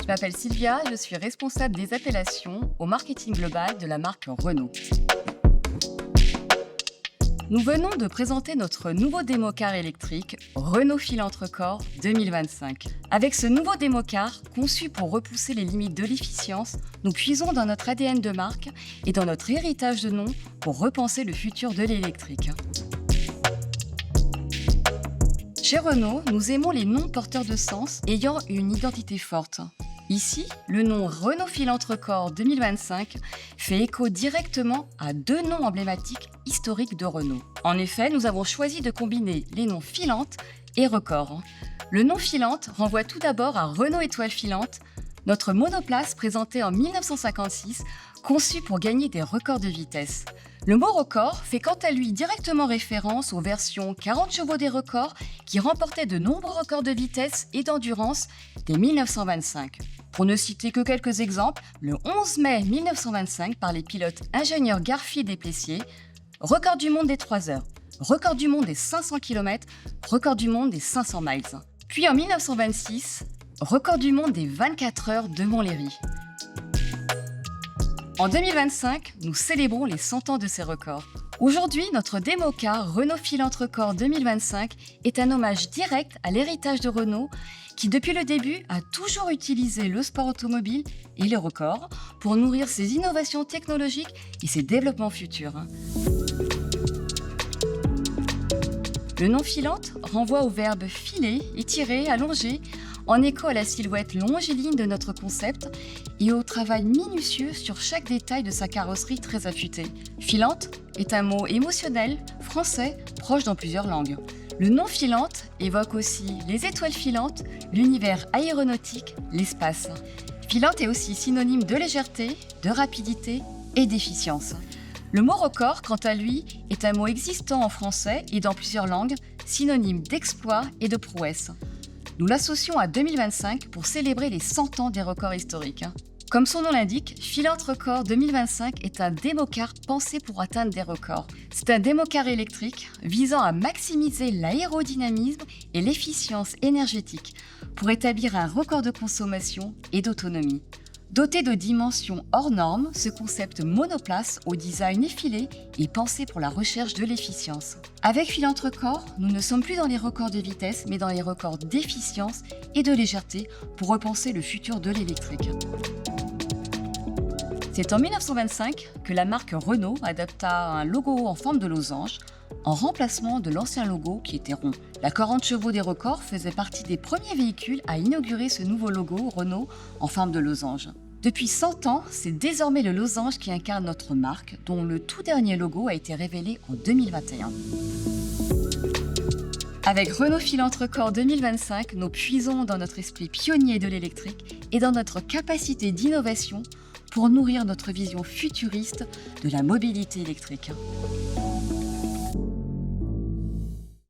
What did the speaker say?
Je m'appelle Sylvia, je suis responsable des appellations au marketing global de la marque Renault. Nous venons de présenter notre nouveau démocar électrique Renault Filantre-Corps 2025. Avec ce nouveau démocar, conçu pour repousser les limites de l'efficience, nous puisons dans notre ADN de marque et dans notre héritage de nom pour repenser le futur de l'électrique. Chez Renault, nous aimons les noms porteurs de sens ayant une identité forte. Ici, le nom Renault Filantre-Corps 2025 fait écho directement à deux noms emblématiques historiques de Renault. En effet, nous avons choisi de combiner les noms Filante et Record. Le nom Filante renvoie tout d'abord à Renault Étoile Filante, notre monoplace présentée en 1956, conçue pour gagner des records de vitesse. Le mot record fait quant à lui directement référence aux versions 40 chevaux des records qui remportaient de nombreux records de vitesse et d'endurance dès 1925. Pour ne citer que quelques exemples, le 11 mai 1925 par les pilotes ingénieurs Garfield et Plessier, record du monde des 3 heures, record du monde des 500 km, record du monde des 500 miles. Puis en 1926, record du monde des 24 heures de Montlhéry. En 2025, nous célébrons les 100 ans de ces records. Aujourd'hui, notre démocar Renault Filantre-Corps 2025 est un hommage direct à l'héritage de Renault qui, depuis le début, a toujours utilisé le sport automobile et les records pour nourrir ses innovations technologiques et ses développements futurs. Le nom Filante renvoie au verbe filer, étirer, allonger, en écho à la silhouette longiligne de notre concept et au travail minutieux sur chaque détail de sa carrosserie très affûtée. Filante est un mot émotionnel, français, proche dans plusieurs langues. Le nom Filante évoque aussi les étoiles filantes, l'univers aéronautique, l'espace. Filante est aussi synonyme de légèreté, de rapidité et d'efficience. Le mot record, quant à lui, est un mot existant en français et dans plusieurs langues, synonyme d'exploit et de prouesse. Nous l'associons à 2025 pour célébrer les 100 ans des records historiques. Comme son nom l'indique, Filantre-Corps 2025 est un démocar pensé pour atteindre des records. C'est un démocar électrique visant à maximiser l'aérodynamisme et l'efficience énergétique pour établir un record de consommation et d'autonomie. Doté de dimensions hors normes, ce concept monoplace au design effilé est pensé pour la recherche de l'efficience. Avec Filantre-Corps, nous ne sommes plus dans les records de vitesse, mais dans les records d'efficience et de légèreté pour repenser le futur de l'électrique. C'est en 1925 que la marque Renault adapta un logo en forme de losange, en remplacement de l'ancien logo qui était rond. La 40 chevaux des records faisait partie des premiers véhicules à inaugurer ce nouveau logo Renault en forme de losange. Depuis 100 ans, c'est désormais le losange qui incarne notre marque, dont le tout dernier logo a été révélé en 2021. Avec Renault Filantre-Corps 2025, nous puisons dans notre esprit pionnier de l'électrique et dans notre capacité d'innovation pour nourrir notre vision futuriste de la mobilité électrique.